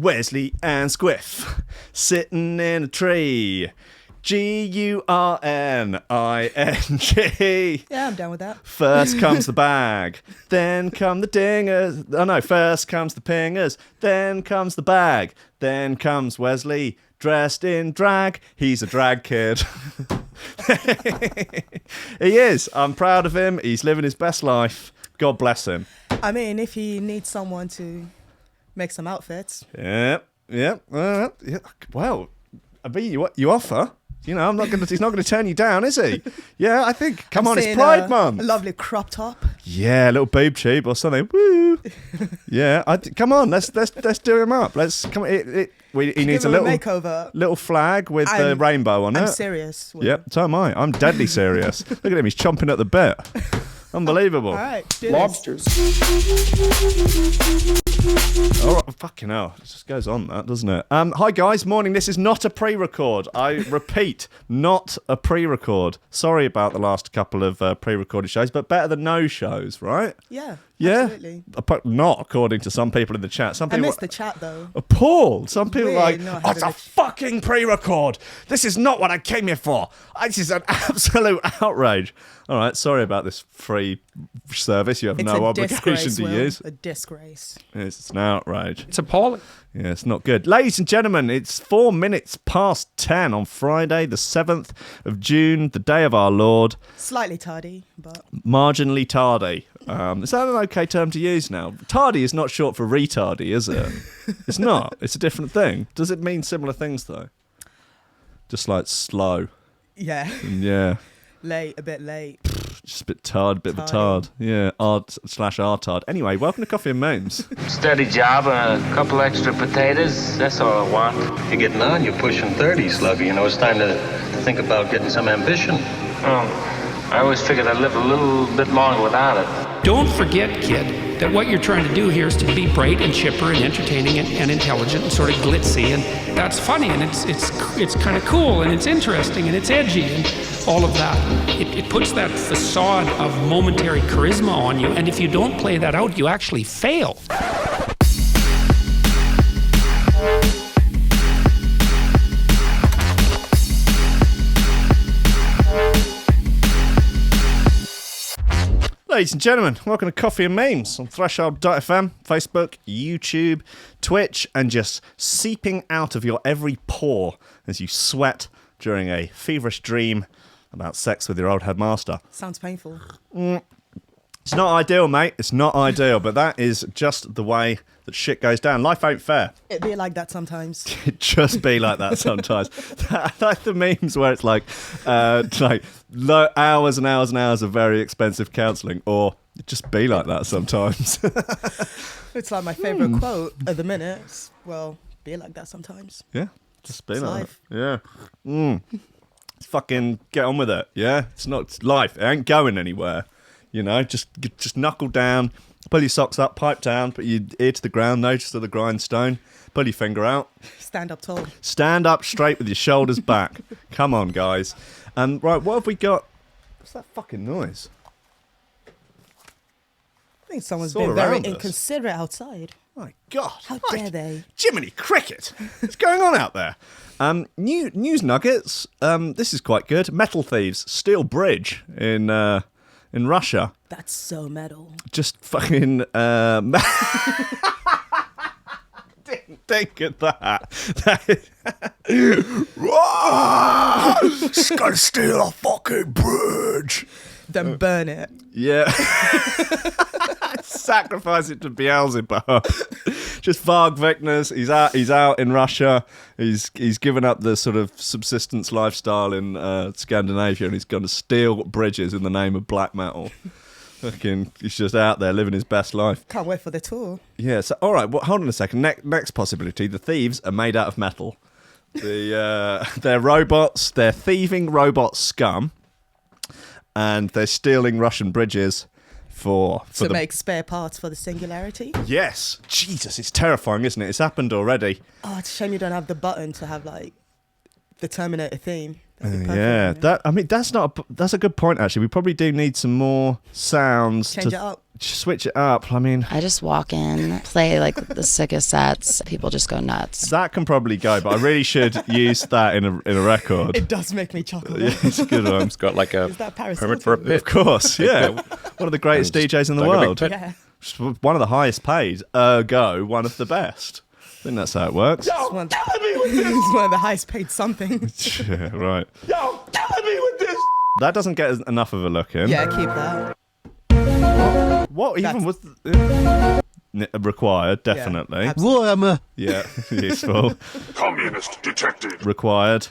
Wesley and Squiff sitting in a tree. Guring. Yeah, I'm down with that. First comes the bag, then come the dingers. Oh no, first comes the pingers, then comes the bag, then comes Wesley dressed in drag. He's a drag kid. He is. I'm proud of him. He's living his best life. God bless him. I mean, if he needs someone to make some outfits. Yeah. Well, I mean, you offer. You know, he's not gonna turn you down, is he? Yeah, I think. Come on, it's Pride Month. A lovely crop top. Yeah, a little boob tube or something. Woo. Yeah, come on, let's do him up. Let's come. He needs a little makeover. Flag with the rainbow on it. I'm serious. Yep, so am I. I'm deadly serious. Look at him, he's chomping at the bit. Unbelievable. All right, lobsters. All right, fucking hell. It just goes on, that, doesn't it? Hi, guys. Morning. This is not a pre-record. I repeat, not a pre-record. Sorry about the last couple of pre-recorded shows, but better than no shows, right? Yeah, absolutely. Not according to some people in the chat. Some people I missed the chat, though. Appalled. Some people are like, no, it's a fucking pre-record. This is not what I came here for. This is an absolute outrage. All right, sorry about this free service you have no obligation to use. A disgrace. It's an outrage. It's appalling. Yeah, it's not good. Ladies and gentlemen, it's 4 minutes past 10 on Friday, the 7th of June, the day of our Lord. Slightly tardy, but... Marginally tardy. Is that an okay term to use now? Tardy is not short for retardy, is it? It's not. It's a different thing. Does it mean similar things, though? Just like slow. Yeah. Yeah. Late, a bit late. Just a bit tard, a bit of a tard. Yeah, /R-tard. Anyway, welcome to Coffee and Memes. Steady job and a couple extra potatoes. That's all I want. You're getting on. You're pushing 30, Slugger. You know, it's time to think about getting some ambition. Oh, I always figured I'd live a little bit longer without it. Don't forget, kid, that what you're trying to do here is to be bright and chipper and entertaining and intelligent and sort of glitzy, and that's funny, and it's kind of cool, and it's interesting, and it's edgy, and all of that. It puts that facade of momentary charisma on you, and if you don't play that out, you actually fail. Ladies and gentlemen, welcome to Coffee and Memes on Threshold.fm, Facebook, YouTube, Twitch, and just seeping out of your every pore as you sweat during a feverish dream about sex with your old headmaster. Sounds painful. It's not ideal, mate. It's not ideal, but that is just the way that shit goes down. Life ain't fair. It be like that sometimes. It just be like that sometimes. I like the memes where it's like hours and hours and hours of very expensive counselling, or it just be like that sometimes. It's like my favourite quote at the minute. Well, be like that sometimes. Yeah, just be it's like life. that. Yeah. Fucking get on with it. Yeah, it's life. It ain't going anywhere. You know, just knuckle down, pull your socks up, pipe down, put your ear to the ground, nose to the grindstone, pull your finger out. Stand up tall. Stand up straight with your shoulders back. Come on, guys. Right, what have we got? What's that fucking noise? I think someone's It's all been very around us. inconsiderate outside. My God. How dare they? Jiminy Cricket. What's going on out there? News nuggets. This is quite good. Metal thieves steal bridge in Russia. That's so metal. Just fucking... Didn't think of that. Just gotta steal a fucking bridge. Then burn it. Yeah. Sacrifice it to Beelzebub. Just Varg Vickers. He's out in Russia. He's given up the sort of subsistence lifestyle in Scandinavia, and he's going to steal bridges in the name of black metal. Fucking, he's just out there living his best life. Can't wait for the tour. Yeah. So, all right. Well, hold on a second. Next possibility: the thieves are made out of metal. They're robots. They're thieving robot scum, and they're stealing Russian bridges to make spare parts for the Singularity. Yes. Jesus, it's terrifying, isn't it? It's happened already. Oh, it's a shame you don't have the button to have like the Terminator theme. Yeah, that's a good point. Actually, we probably do need some more sounds. Change it up. switch it up. I mean, I just walk in, play like the sickest sets. People just go nuts. that can probably go, but I really should use that in a record. It does make me chuckle. Yeah, it's a good one. It's got like a Is that Paris permit for a Hilton? Of pit. course, yeah. One of the greatest And DJs in the like a big world. pit. Yeah. One of the highest paid, ergo one of the best. I think that's how it works. It's one of the highest paid something. Yeah, right. That doesn't get enough of a look in. Yeah, keep that. What even was required? Definitely. Yeah, Warhammer. Yeah, useful. Communist detected. Required.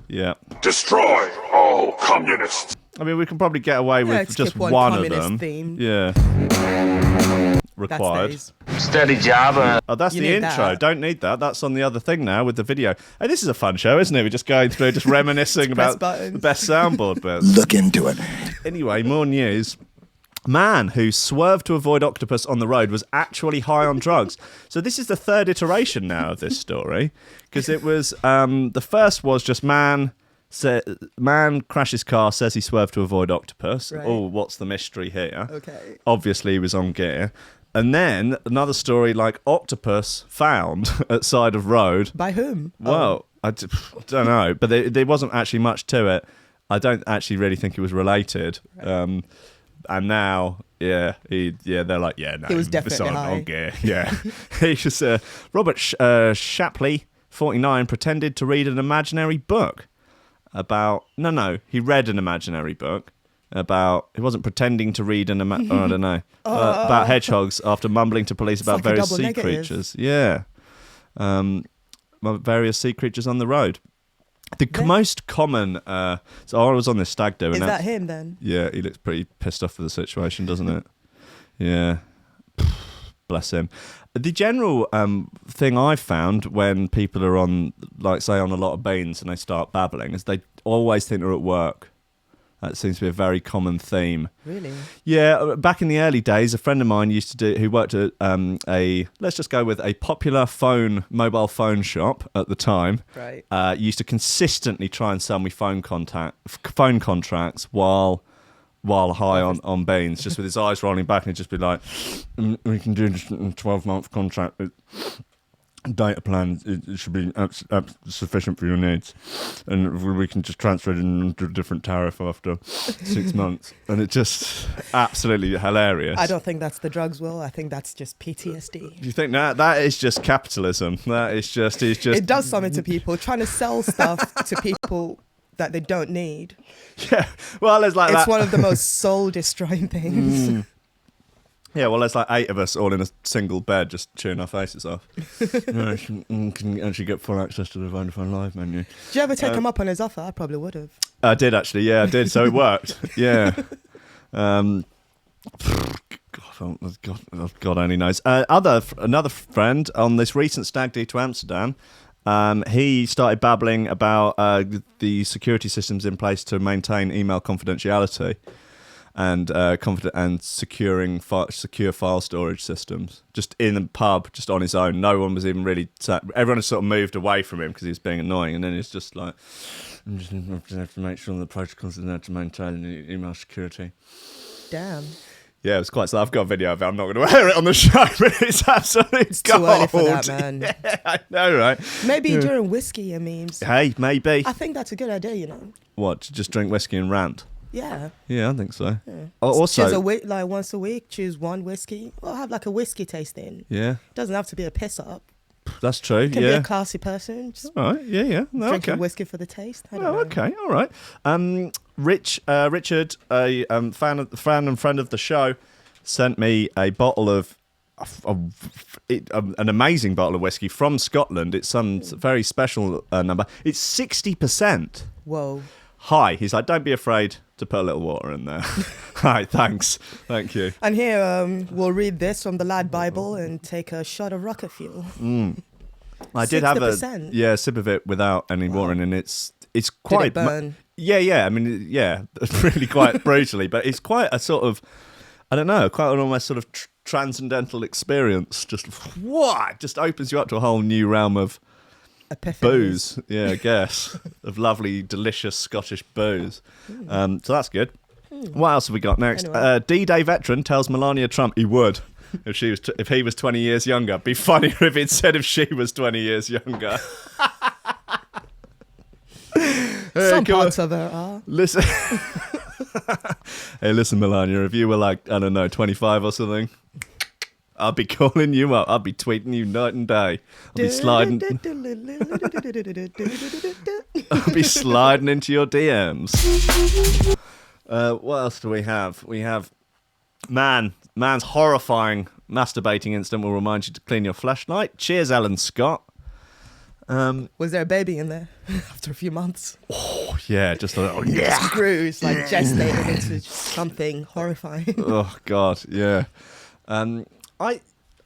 Yeah. Destroy all communists. I mean, we can probably get away with let's just keep one one of communist them. theme. Yeah. That Required. stays. Steady job. Oh, that's You the need intro. that. Don't need that. That's on the other thing now with the video. Hey, this is a fun show, isn't it? We're just going through, just reminiscing press about buttons. the best soundboard bits. Look into it. Anyway, more news. Man who swerved to avoid octopus on the road was actually high on drugs. So this is the third iteration now of this story, because it was the first was just man crashes car, says he swerved to avoid octopus. Right. Oh, what's the mystery here? Okay. Obviously he was on gear. And then another story like octopus found at side of road. By whom? Well, I don't know, but there wasn't actually much to it. I don't actually really think it was related. Right. And now, they're like, no, He was it's definitely high. on gear. Yeah, he was Robert Shapley, 49, pretended to read an imaginary book about. No, he read an imaginary book about. He wasn't pretending to read an. I don't know about hedgehogs after mumbling to police about like a various double sea negative. creatures. Yeah, various sea creatures on the road. The most common. So I was on this stag do. Is and that him then? Yeah, he looks pretty pissed off with the situation, doesn't it? Yeah. Bless him. The general thing I've found when people are on, like, say, on a lot of beans and they start babbling is they always think they're at work. That seems to be a very common theme. Really? Yeah, back in the early days, a friend of mine who worked at let's just go with a popular mobile phone shop at the time. Right. Used to consistently try and sell me phone contracts while high on beans, just with his eyes rolling back, and he'd just be like, "We can do a 12-month contract. Data plan, it should be sufficient for your needs, and we can just transfer it into a different tariff after 6 months." And it's just absolutely hilarious. I don't think that's the drugs, Will. I think that's just PTSD. Do you think that is just capitalism? That is just It does something to people, trying to sell stuff to people that they don't need. Yeah, well, it's like It's that. one of the most soul-destroying things. Yeah, well, there's like 8 of us all in a single bed just chewing our faces off. Can actually get full access to the Vodafone Live menu. Did you ever take him up on his offer? I probably would have. I did actually, yeah, I did. So it worked. Yeah. God only knows. Another friend on this recent stag do to Amsterdam, he started babbling about the security systems in place to maintain email confidentiality and securing secure file storage systems. Just in the pub, just on his own. No one was even really sat. Everyone had sort of moved away from him because he was being annoying, and then it's just like, I just have to make sure the protocols are there to maintain the email security. Damn. Yeah, it was quite. So I've got a video of it. I'm not going to air it on the show, but it's absolutely Too early for that, man. Yeah, I know, right? Maybe during whiskey and memes. Hey, maybe. I think that's a good idea, you know. What? To just drink whiskey and rant? Yeah. Yeah, I think so. Yeah. Also, choose a week, like once a week, choose one whiskey. Or have like a whiskey tasting. yeah, Doesn't have to be a piss up. that's true. Can yeah. be a classy person. Just All right. Yeah. No, drinking okay. whiskey for the taste. I don't Oh, know. okay. All right. Richard, a fan and friend of the show, sent me a bottle of an amazing bottle of whiskey from Scotland. It's some very special number. It's 60%. Whoa. Hi. He's like, don't be afraid to put a little water in there. Hi. Thanks. Thank you. And here, we'll read this from the Lad Bible and take a shot of rocket fuel. I did have 60%? sip of it without any water in, and it's Did quite it burn? Yeah. I mean, yeah, really quite brutally, but it's quite a sort of, I don't know, quite an almost sort of transcendental experience. Just what? Just opens you up to a whole new realm of Epiphanies. booze. Yeah, I guess of lovely, delicious Scottish booze. So that's good. What else have we got next? Anyway. D-Day veteran tells Melania Trump he would if he was 20 years younger. Be funnier if it said if she was 20 years younger. Some parts of her are. Listen. Hey, listen, Melania, if you were like, I don't know, 25 or something, I'll be calling you up. I'll be tweeting you night and day. I'll be sliding. I'll be sliding into your DMs. What else do we have? We have man's horrifying masturbating incident will remind you to clean your fleshlight. Cheers, Ellen Scott. Was there a baby in there after a few months? Oh yeah, just a little Just grew, it's like gestated into something horrifying. Oh God, yeah. I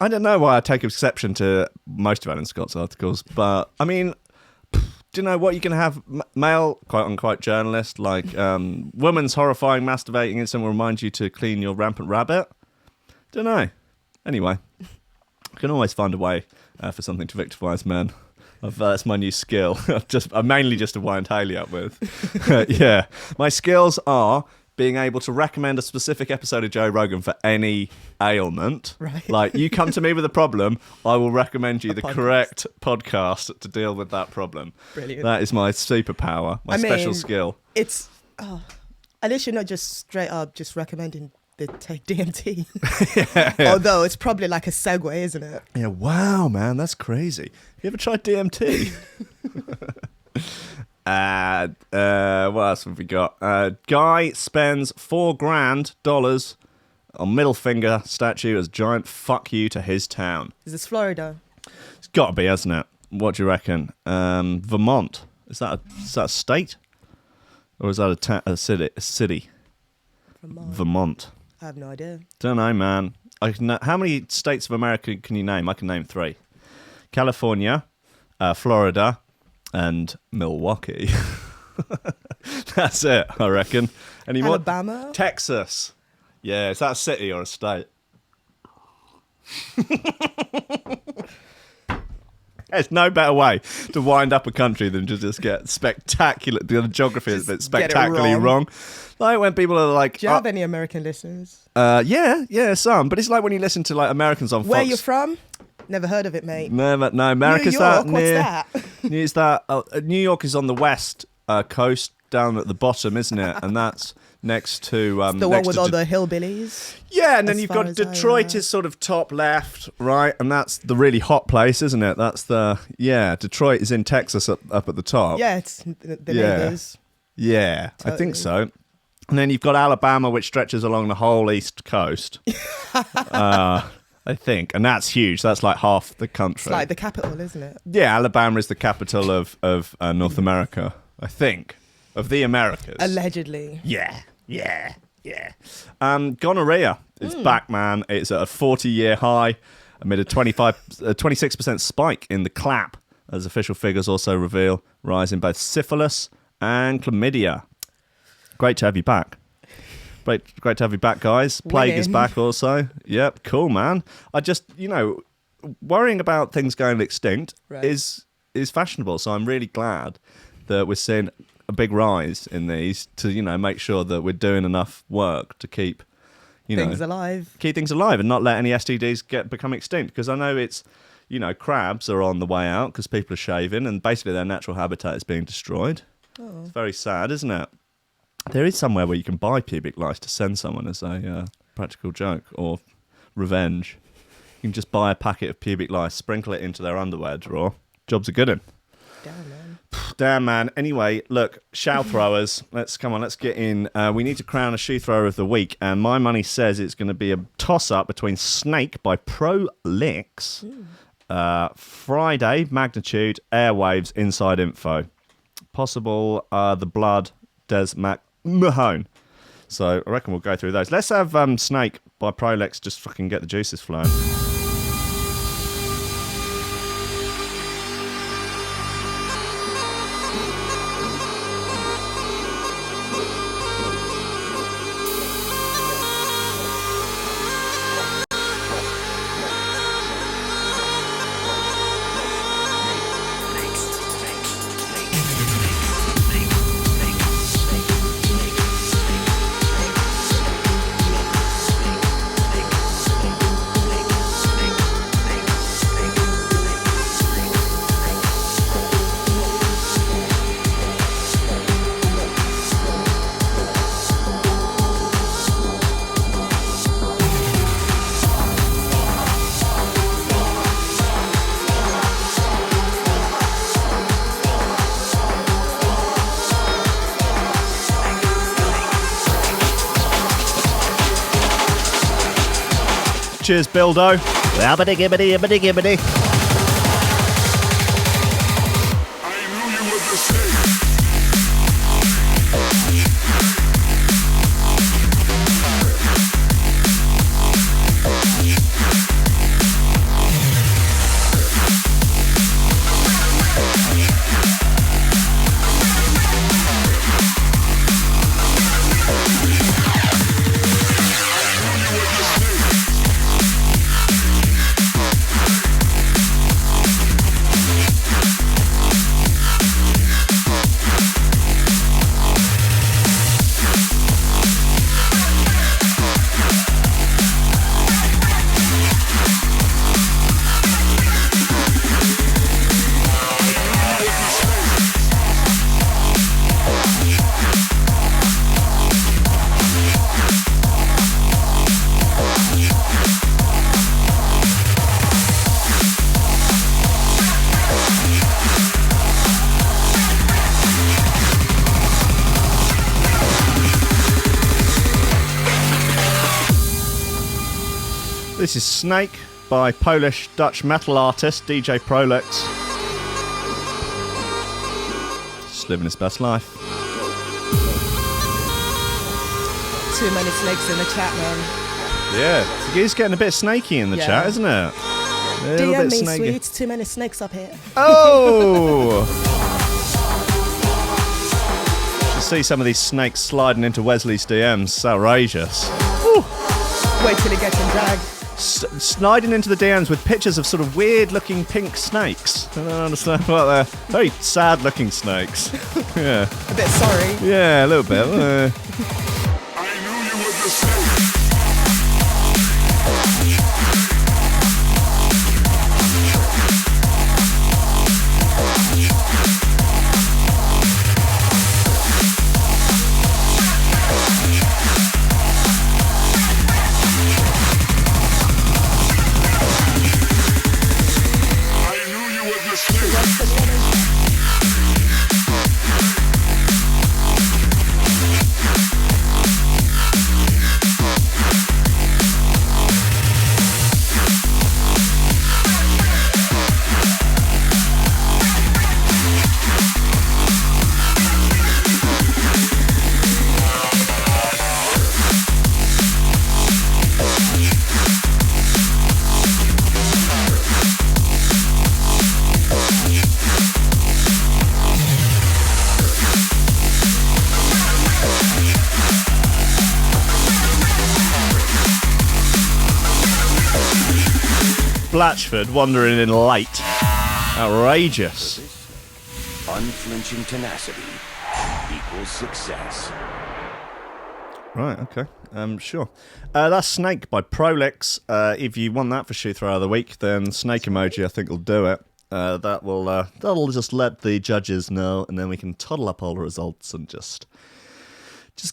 don't know why I take exception to most of Alan Scott's articles, but I mean, do you know what you can have? Male, quote unquote, journalist like woman's horrifying masturbating incident will remind you to clean your rampant rabbit. Don't know. Anyway, I can always find a way for something to victimise men. That's my new skill. I'm mainly just to wind Hayley up with. Yeah, my skills are being able to recommend a specific episode of Joe Rogan for any ailment. Right. Like, you come to me with a problem, I will recommend you the correct podcast to deal with that problem. Brilliant. That is my superpower, my special skill. It's, at least you're not just straight up just recommending the take DMT. Yeah. Although it's probably like a segue, isn't it? Yeah, wow, man, that's crazy. You ever tried DMT? What else have we got? Guy spends $4,000 on middle finger statue as giant fuck you to his town. Is this Florida? It's got to be, hasn't it? What do you reckon? Vermont. Is that a state? Or is that a city? Vermont. I have no idea. Don't know, man. How many states of America can you name? I can name 3. California, Florida, and Milwaukee. That's it, I reckon. Any more? Alabama? Texas. Yeah, is that a city or a state? There's no better way to wind up a country than to just get spectacular. The geography is a bit spectacularly wrong. Like when people are like, do you have any American listeners? Yeah, some. But it's like when you listen to like Americans on Fox. Where you from? Never heard of it, mate. No, America's New York, that what's near. that? It's that New York is on the west coast, down at the bottom, isn't it? And that's next to the one with all the hillbillies. Yeah, and then as you've far got as I Detroit is sort of top left, right? And that's the really hot place, isn't it? That's Detroit is in Texas up at the top. Yeah, it's the neighbors. Yeah, Totally. I think so. And then you've got Alabama, which stretches along the whole east coast. I think, and that's huge. That's like half the country. It's like the capital, isn't it? Yeah, Alabama is the capital of North America, I think, of the Americas. Allegedly. Yeah. Gonorrhea is back, man. It's at a 40-year high amid a 26% spike in the clap, as official figures also reveal, rise in both syphilis and chlamydia. Great to have you back. Great to have you back, guys. Plague is back also. Yep, cool, man. I just, worrying about things going extinct is fashionable. So I'm really glad that we're seeing a big rise in these to, make sure that we're doing enough work to keep, things alive. Keep things alive and not let any STDs become extinct. Because I know it's, crabs are on the way out because people are shaving and basically their natural habitat is being destroyed. Oh. It's very sad, isn't it? There is somewhere where you can buy pubic lice to send someone as a practical joke or revenge. You can just buy a packet of pubic lice, sprinkle it into their underwear drawer. Job's a good one. Damn, man. Anyway, look, shout throwers. Let's get in. We need to crown a shoe thrower of the week, and my money says it's going to be a toss-up between Snake by Pro Licks, Friday, Magnitude, Airwaves, Inside Info. Possible, The Blood, Des Mahone. So I reckon we'll go through those. Let's have Snake by Pro Licks just fucking get the juices flowing. Cheers, Bildo. Rabbity gibbity gibbity gibbity. I knew you were the snake. This is Snake by Polish-Dutch metal artist DJ Prolex. Just living his best life. Too many snakes in the chat, man. Yeah, it's getting a bit snaky in the chat, isn't it? A little DM bit me, snaky. sweets. Too many snakes up here. Oh! You see some of these snakes sliding into Wesley's DMs. It's outrageous. Wait till it gets in drag. Sliding into the DMs with pictures of sort of weird-looking pink snakes. I don't understand what they're. Very sad-looking snakes. Yeah. A bit sorry. Yeah, a little bit. I knew you were the snake. Blatchford wandering in light. Outrageous. Unflinching tenacity equals success. Right, okay. Sure. That's Snake by Prolix. If you want that for Shoe Throw of the Week, then Snake emoji I think will do it. That'll just let the judges know, and then we can toddle up all the results and just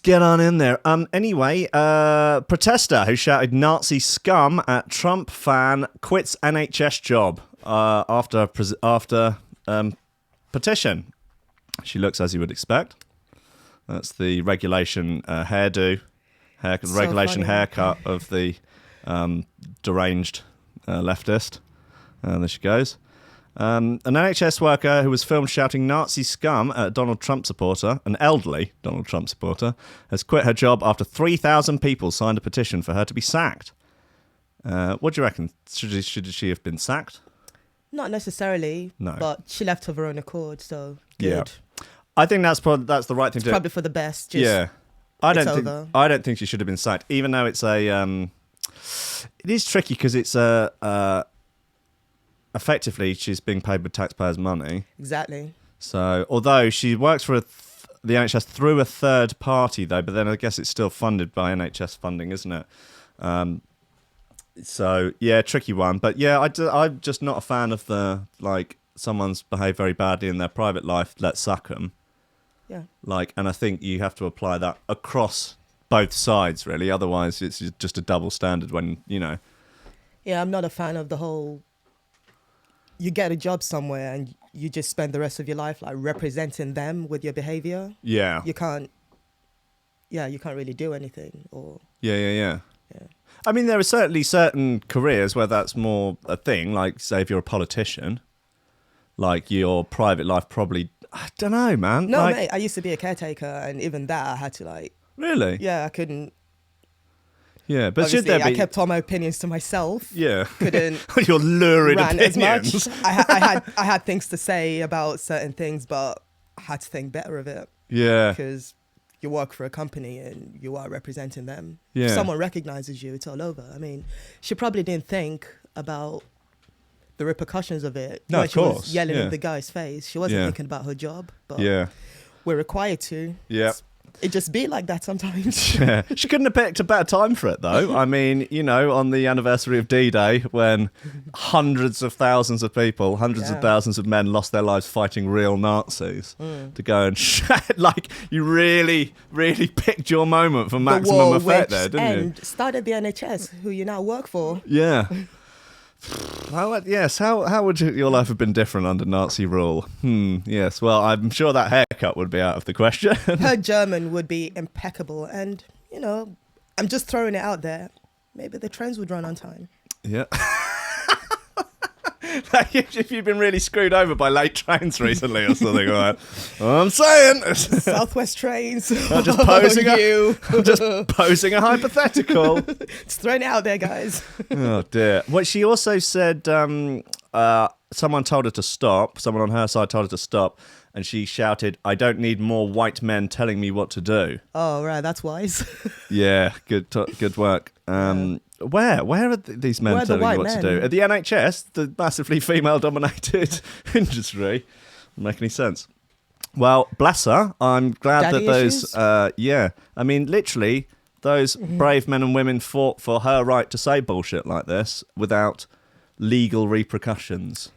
get on in there. Anyway, protester who shouted Nazi scum at Trump fan quits NHS job after petition. She looks as you would expect. That's the regulation regulation haircut of the deranged leftist. There she goes. An NHS worker who was filmed shouting Nazi scum at a Donald Trump supporter, an elderly Donald Trump supporter, has quit her job after 3,000 people signed a petition for her to be sacked. What do you reckon? Should she have been sacked? Not necessarily. No. But she left of her own accord, so good. Yeah. I think that's the right thing to do. Probably for the best. Just, yeah. I don't think she should have been sacked, even though it's a. It is tricky because it's effectively she's being paid with taxpayers' money. Exactly. So, although she works for the NHS through a third party, though, but then I guess it's still funded by NHS funding, isn't it? So, yeah, tricky one. But yeah, I'm just not a fan of the, like, someone's behaved very badly in their private life, let's sack them. Yeah. Like, and I think you have to apply that across both sides, really. Otherwise, it's just a double standard when, you know. Yeah, I'm not a fan of the whole, you get a job somewhere and you just spend the rest of your life, like, representing them with your behavior. Yeah. You can't really do anything or... Yeah. I mean, there are certainly certain careers where that's more a thing. Like, say, if you're a politician, like your private life probably. I don't know, man. No, like, mate, I used to be a caretaker, and even that I had to like. Really? Yeah, I couldn't. Yeah, but Obviously, should there be? I kept all my opinions to myself. Yeah. Couldn't. Your lurid rant opinions. as much. I had things to say about certain things, but I had to think better of it. Yeah. Because you work for a company and you are representing them. Yeah. If someone recognizes you, it's all over. I mean, she probably didn't think about the repercussions of it. No, when of she was course. yelling Yeah. in the guy's face. She wasn't thinking about her job, but we're required to. Yeah. It just be like that sometimes. Yeah. She couldn't have picked a better time for it, though. I mean, you know, on the anniversary of D-Day, when hundreds of thousands of people, hundreds of thousands of men lost their lives fighting real Nazis, to go and like, you really, really picked your moment for maximum effect there, didn't you? And started the NHS, who you now work for. Yeah. How would your life have been different under Nazi rule? Yes, well, I'm sure that haircut would be out of the question. Her German would be impeccable, and, you know, I'm just throwing it out there. Maybe the trains would run on time. Yeah. Like if you've been really screwed over by late trains recently or something like that. I'm saying. Southwest trains. I'm just posing a hypothetical. Just throwing it out there, guys. Oh, dear. Well, she also said someone told her to stop. Someone on her side told her to stop. And she shouted, "I don't need more white men telling me what to do." Oh, right. That's wise. Yeah, good work. Where are these men telling you what to do? At the NHS, the massively female-dominated industry. Doesn't make any sense. Well, bless her. I'm glad Daddy that those... issues? I mean, literally, those brave men and women fought for her right to say bullshit like this without legal repercussions.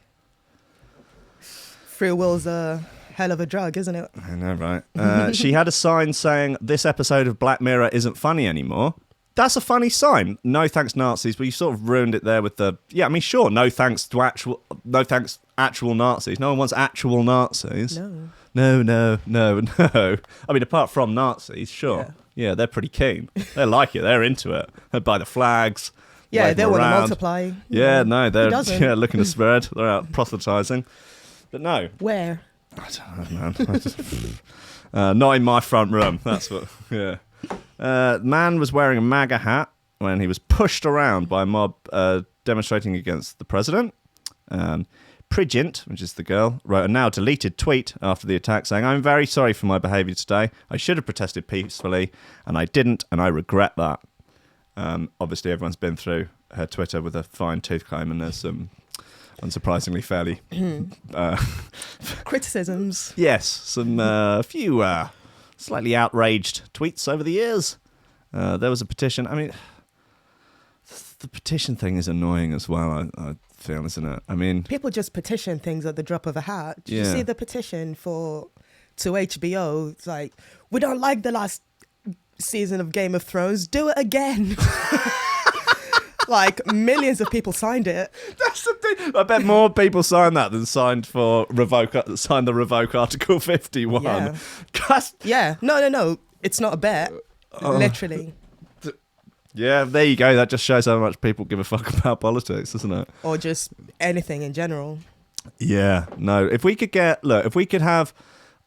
Free will's a hell of a drug, isn't it? I know, right? She had a sign saying, "This episode of Black Mirror isn't funny anymore." That's a funny sign. No thanks, Nazis. But you sort of ruined it there with the... Yeah, I mean, sure, no thanks, actual Nazis. No one wants actual Nazis. No. I mean, apart from Nazis, sure. Yeah, they're pretty keen. They like it. They're into it. They buy the flags. Yeah, they want to around. multiply. Yeah, no, they're looking to Who spread. They're out proselytising. But no. Where? I don't know, man. Not in my front room. That's what... Yeah. Man was wearing a MAGA hat when he was pushed around by a mob demonstrating against the president. Prigint, which is the girl, wrote a now deleted tweet after the attack saying, "I'm very sorry for my behaviour today. I should have protested peacefully, and I didn't, and I regret that." Obviously, everyone's been through her Twitter with a fine tooth comb, and there's some unsurprisingly fairly... criticisms. Yes, some few... slightly outraged tweets over the years. There was a petition. I mean, the petition thing is annoying as well, I feel, isn't it? I mean... People just petition things at the drop of a hat. Did you see the petition to HBO? It's like, "We don't like the last season of Game of Thrones. Do it again." Like, millions of people signed it. That's the thing. I bet more people signed that than signed the revoke Article 51. Yeah. That's... Yeah. No. It's not a bet. Literally. Yeah, there you go. That just shows how much people give a fuck about politics, doesn't it? Or just anything in general. Yeah. No. If we could have...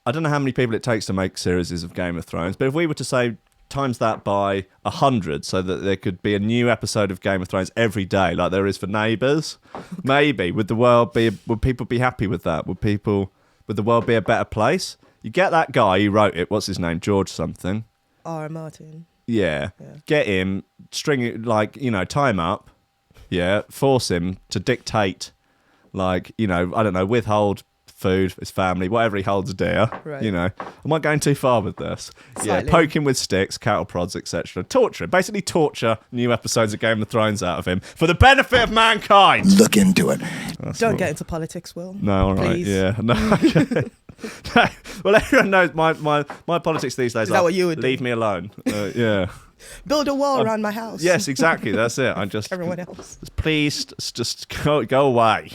I don't know how many people it takes to make series of Game of Thrones, but if we were to say... times that by 100 so that there could be a new episode of Game of Thrones every day like there is for Neighbours. Maybe would people be happy with that? Would the world be a better place? You get that guy who wrote it, what's his name, George something, R. Martin. Yeah. Get him, string it, like, you know, tie him up, force him to dictate, like, you know, I don't know, withhold food, his family, whatever he holds dear. Right. You know, am I going too far with this? Slightly. Yeah, poke him with sticks, cattle prods, etc. Torture, basically torture new episodes of Game of Thrones out of him for the benefit of mankind. Look into it. Don't get into politics, Will. No, all right, Please. yeah, no. Well, everyone knows my politics these days. Is that what you would do? Leave me alone. Yeah. Build a wall around my house. Yes, exactly. That's it. I'm just everyone else. Please, just go away.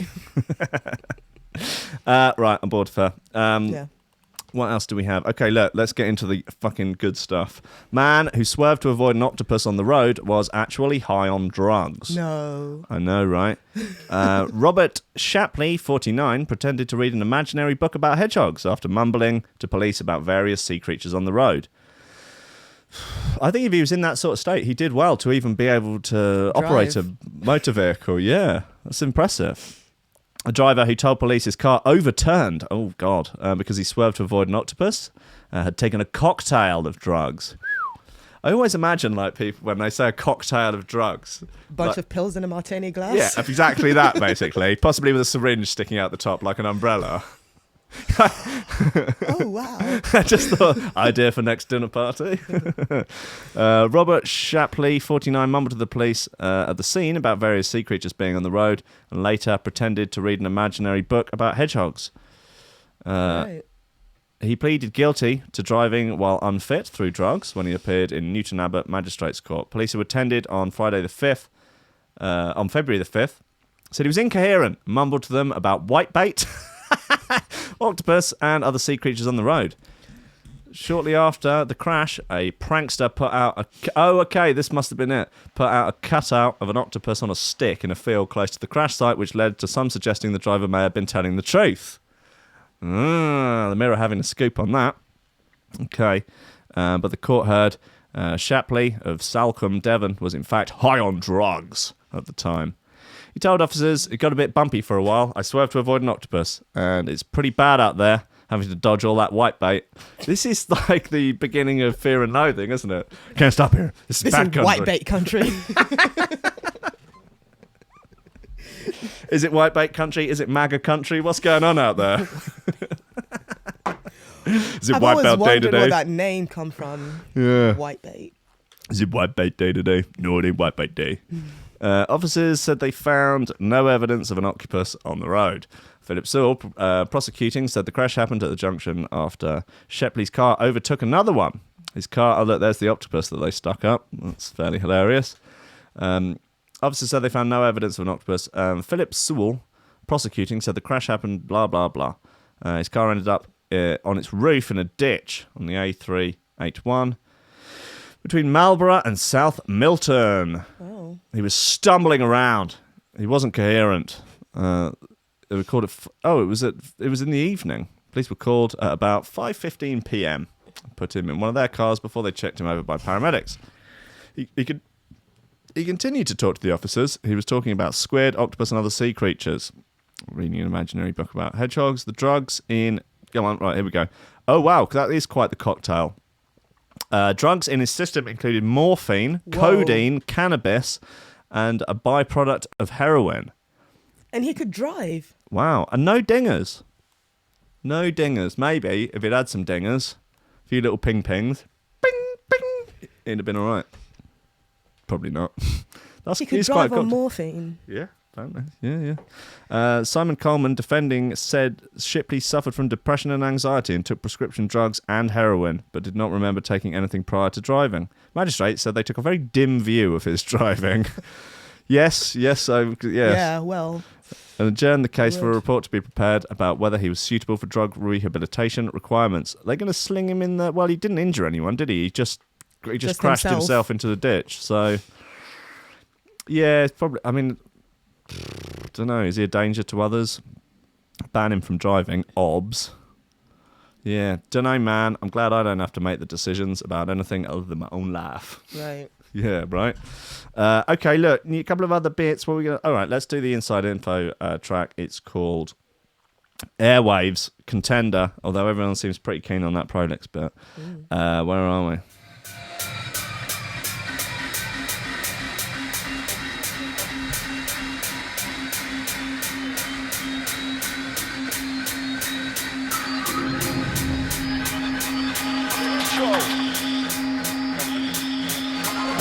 Right, I'm bored of her. What else do we have? Okay, look, let's get into the fucking good stuff. Man who swerved to avoid an octopus on the road was actually high on drugs. No. I know, right? Robert Shapley, 49, pretended to read an imaginary book about hedgehogs after mumbling to police about various sea creatures on the road. I think if he was in that sort of state, he did well to even be able to operate a motor vehicle. Yeah, that's impressive. A driver who told police his car overturned, because he swerved to avoid an octopus, had taken a cocktail of drugs. I always imagine, like, people, when they say a cocktail of drugs... Bunch of pills in a martini glass? Yeah, exactly that, basically. Possibly with a syringe sticking out the top like an umbrella. Oh, wow. I just thought, idea for next dinner party. Robert Shapley, 49, mumbled to the police at the scene about various sea creatures being on the road and later pretended to read an imaginary book about hedgehogs. Right. He pleaded guilty to driving while unfit through drugs when he appeared in Newton Abbot Magistrates Court. Police who attended on February the 5th, said he was incoherent, mumbled to them about whitebait, octopus and other sea creatures on the road. Shortly after the crash, a prankster put out this must have been it. Put out a cutout of an octopus on a stick in a field close to the crash site, which led to some suggesting the driver may have been telling the truth. The Mirror having a scoop on that. Okay, but the court heard Shapley of Salcombe, Devon, was in fact high on drugs at the time. He told officers it got a bit bumpy for a while. I swerved to avoid an octopus, and it's pretty bad out there, having to dodge all that whitebait. This is like the beginning of Fear and Loathing, isn't it? Can't stop here. This is bad country. Whitebait country. Is it whitebait country? Is it MAGA country? What's going on out there? Is it I've white always belt day wondered to where day? that name come from. Yeah. Whitebait. Is it whitebait day to day? No, it ain't whitebait day. Officers said they found no evidence of an octopus on the road. Philip Sewell, prosecuting, said the crash happened at the junction after Shepley's car overtook another one. His car, look, there's the octopus that they stuck up. That's fairly hilarious. Officers said they found no evidence of an octopus. Philip Sewell, prosecuting, said the crash happened, blah, blah, blah. His car ended up on its roof in a ditch on the A381 between Marlborough and South Milton. Oh. He was stumbling around. He wasn't coherent. They were called it was in the evening. Police were called at about 5:15 p.m. Put him in one of their cars before they checked him over by paramedics. He continued to talk to the officers. He was talking about squid, octopus, and other sea creatures. Reading an imaginary book about hedgehogs. The drugs in... Go on, right, here we go. Oh, wow, that is quite the cocktail. Drugs in his system included morphine, codeine, cannabis, and a byproduct of heroin. And he could drive. Wow, and no dingers. No dingers. Maybe if it had some dingers, a few little ping-pings, bing, bing, it'd have been all right. Probably not. He could drive on morphine. Yeah, apparently. Yeah. Simon Coleman, defending, said Shipley suffered from depression and anxiety and took prescription drugs and heroin, but did not remember taking anything prior to driving. Magistrates said they took a very dim view of his driving. Yes. Yeah, well... And adjourned the case for a report to be prepared about whether he was suitable for drug rehabilitation requirements. They're going to sling him in the... Well, he didn't injure anyone, did he? He just crashed himself into the ditch. So, yeah, it's probably... I mean, don't know. Is he a danger to others? Ban him from driving. Obs. Yeah, don't know, man. I'm glad I don't have to make the decisions about anything other than my own life. Right. Yeah, right. Okay, look, a couple of other bits. What are we gonna? All right, let's do the inside info track. It's called Airwaves Contender, although everyone seems pretty keen on that Prolix bit. Where are we?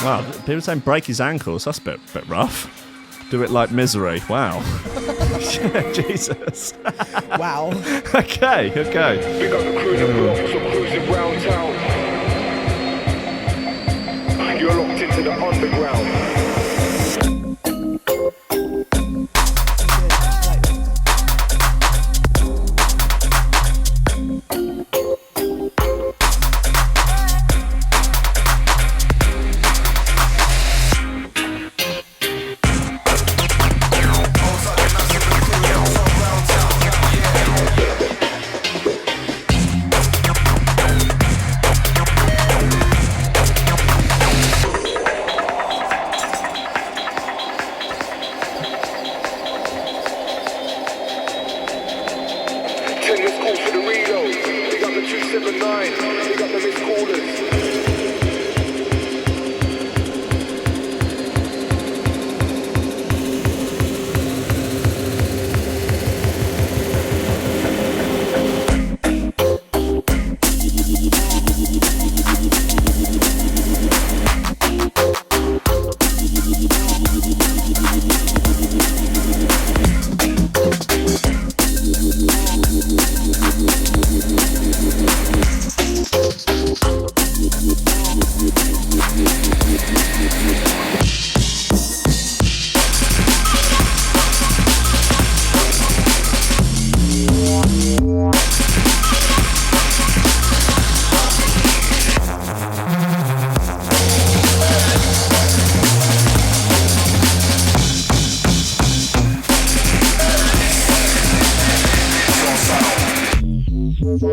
Wow, people saying break his ankles. That's a bit rough. Do it like Misery. Wow. Jesus. Wow. Okay. We got the crew in the blocks, so cruising round town. You're locked into the underground.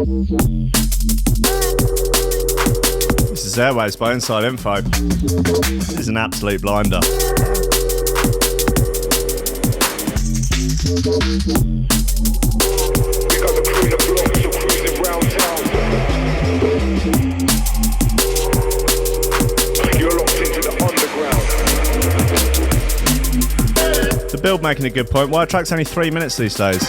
This is Airwaves by Inside Info. This is an absolute blinder. The Build making a good point. Why are tracks only 3 minutes these days?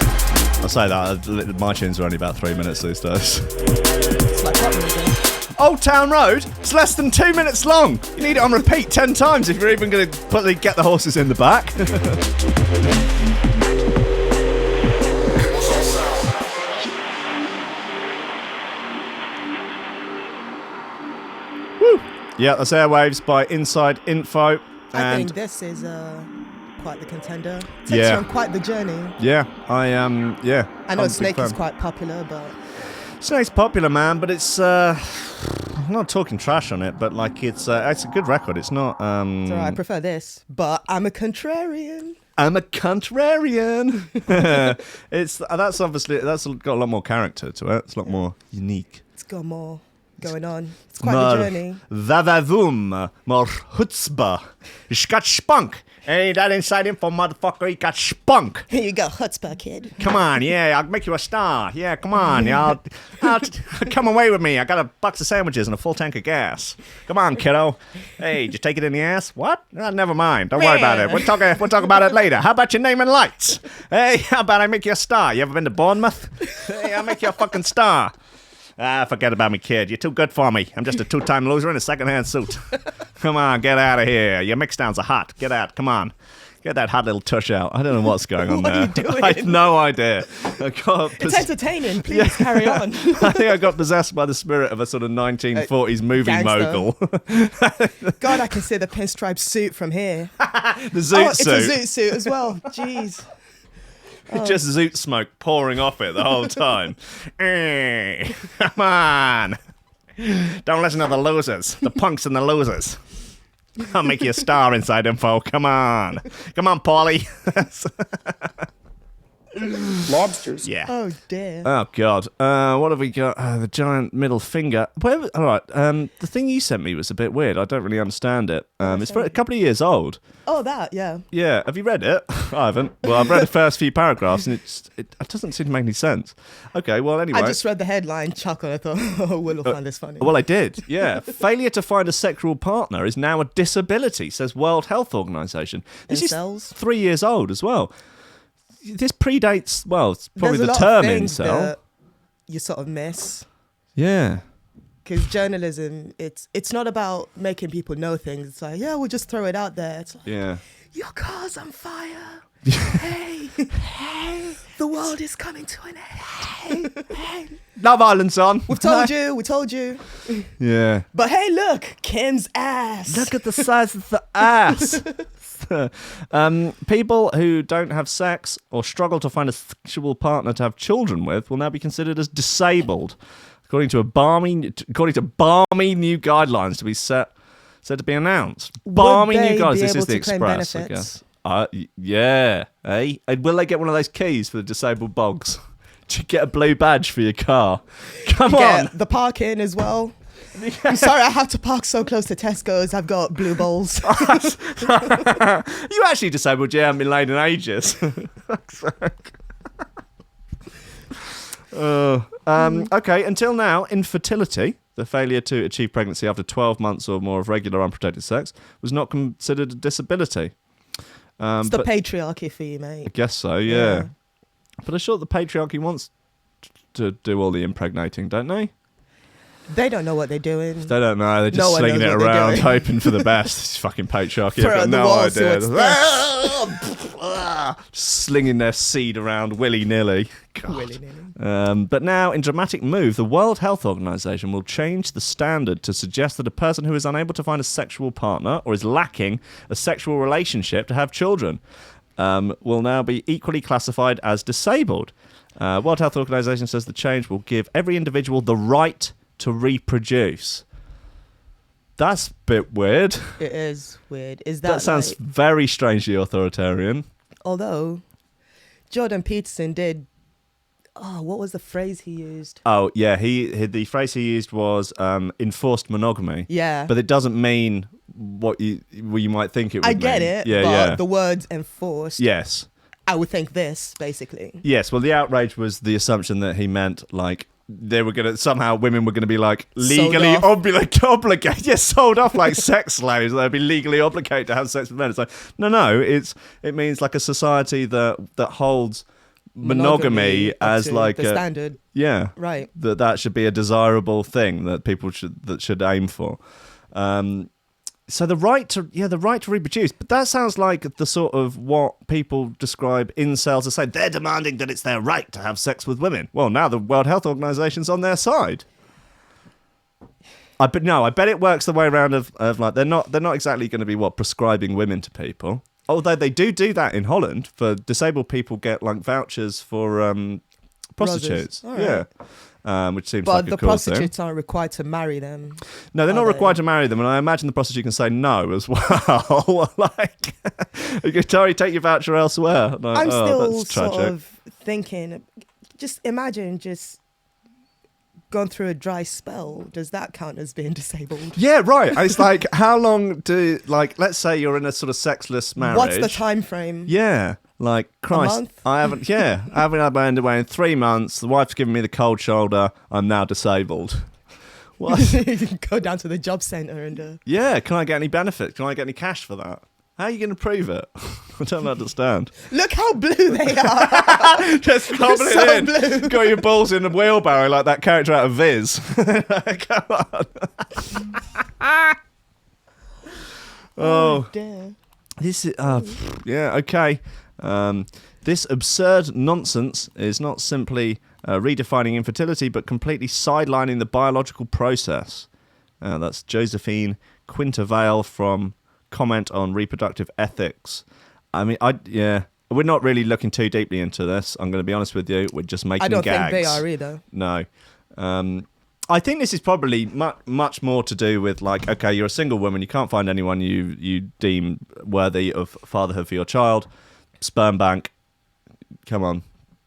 I'll say that. My tunes are only about 3 minutes these days. It's like what music? Old Town Road? It's less than 2 minutes long. You need it on repeat 10 times if you're even going to get the horses in the back. Woo. Yeah, that's Airwaves by Inside Info. I think this is quite the contender. Takes you on quite the journey. Yeah, I know Snake is quite popular, but Snake's popular, man. But it's I'm not talking trash on it, but like it's a good record. It's not. It's alright, I prefer this, but I'm a contrarian. That's got a lot more character to it. It's a lot more unique. It's got more going on. It's quite the journey. Vavavoom, more chutzpah. Ich got spunk. Hey, that Inside Info motherfucker, he got spunk. You got chutzpah, kid. Come on, yeah, I'll make you a star. Yeah, come on, I'll come away with me. I got a box of sandwiches and a full tank of gas. Come on, kiddo. Hey, did you take it in the ass? What? Never mind. Don't worry about it. We'll talk about it later. How about your name and lights? Hey, how about I make you a star? You ever been to Bournemouth? Hey, I'll make you a fucking star. Forget about me, kid. You're too good for me. I'm just a two-time loser in a second-hand suit. Come on, get out of here. Your mixdowns are hot. Get out. Come on. Get that hot little tush out. I don't know what's going on there. What are you doing? I have no idea. It's entertaining. Please carry on. I think I got possessed by the spirit of a sort of 1940s movie gangster. mogul. God, I can see the pinstripe suit from here. The zoot It's suit. a zoot suit as well. Jeez. Just zoot smoke pouring off it the whole time. Come on. Don't listen to the losers. The punks and the losers. I'll make you a star, Inside Info. Come on. Come on, Pauly. Lobsters. Yeah. Oh, dear. Oh, God. What have we got? The giant middle finger. All right. The thing you sent me was a bit weird. I don't really understand it. It's for a couple of years old. Oh, that, yeah. Yeah. Have you read it? I haven't. Well, I've read the first few paragraphs, and it doesn't seem to make any sense. Okay, well, anyway. I just read the headline, chuckle, I thought, oh, Will find this funny. Well, I did, yeah. Failure to find a sexual partner is now a disability, says World Health Organization. This is 3 years old as well. This predates, well, it's probably the term incel. You sort of miss. Yeah. Because journalism, it's not about making people know things. It's like, yeah, we'll just throw it out there. It's like, yeah. Your car's on fire. Hey, the world is coming to an end. Hey. No violence on. We told you. Yeah. But hey, look, Kim's ass. Look at the size of the ass. People who don't have sex or struggle to find a sexual partner to have children with will now be considered as disabled, according to balmy new guidelines to be said to be announced. Balmy new guidelines. This is the Express, I guess. Yeah. Hey, will they get one of those keys for the disabled bogs? Do you get a blue badge for your car? Come on. The parking as well. I'm sorry, I have to park so close to Tesco's. I've got blue balls. You actually disabled, yeah, I haven't been laid in ages. Okay, until now, infertility, the failure to achieve pregnancy after 12 months or more of regular unprotected sex, was not considered a disability. It's the patriarchy for you, mate. I guess so, yeah. But I'm sure the patriarchy wants to do all the impregnating, don't they? They don't know what they're doing. They don't know. They're just slinging it around, hoping for the best. It's fucking patriarchy. I've got no idea. Just slinging their seed around willy-nilly. But now, in dramatic move, the World Health Organization will change the standard to suggest that a person who is unable to find a sexual partner or is lacking a sexual relationship to have children will now be equally classified as disabled. World Health Organization says the change will give every individual the right to reproduce. That's a bit weird. It is weird. That sounds very strangely authoritarian. Although Jordan Peterson did Oh, what was the phrase he used? Oh, yeah. The phrase he used was enforced monogamy. Yeah. But it doesn't mean what you might think it would mean. I get it, but the words enforced. Yes. I would think this, basically. Yes, well, the outrage was the assumption that he meant, like, they were going to, somehow women were going to be, like, legally obligated. Yes, sold off like sex slaves. They'd be legally obligated to have sex with men. It's like, no, it means, like, a society that holds monogamy as, like, the standard. Yeah. Right. That should be a desirable thing that people should aim for. So the right to reproduce, but that sounds like the sort of what people describe incels as saying. They're demanding that it's their right to have sex with women. Well, now the World Health Organization's on their side. I bet it works the way around of like they're not exactly going to be prescribing women to people. Although they do that in Holland for disabled people get like vouchers for prostitutes. Right. Yeah. Which seems like a cool thing. But the prostitutes aren't required to marry them. No, they're not required to marry them, and I imagine the prostitute can say no as well. Like, you can totally take your voucher elsewhere. Like, I'm still that's tragic. sort of thinking, just imagine gone through a dry spell. Does that count as being disabled? Yeah, right. It's like, how long let's say you're in a sort of sexless marriage. What's the time frame? Yeah. Like, Christ, a month? I haven't had my underwear in 3 months. The wife's given me the cold shoulder. I'm now disabled. What? Go down to the job centre and... Yeah, can I get any benefit? Can I get any cash for that? How are you going to prove it? I don't understand. Look how blue they are. Just cobbling so it in. Blue. Got your balls in a wheelbarrow like that character out of Viz. Come on. Oh, dear. This is... yeah, okay. This absurd nonsense is not simply redefining infertility, but completely sidelining the biological process. That's Josephine Quintervale from Comment on Reproductive Ethics. I mean, we're not really looking too deeply into this. I'm going to be honest with you. We're just making gags. I don't think they are either. No. I think this is probably much more to do with, like, okay, you're a single woman, you can't find anyone you deem worthy of fatherhood for your child. Sperm bank, come on,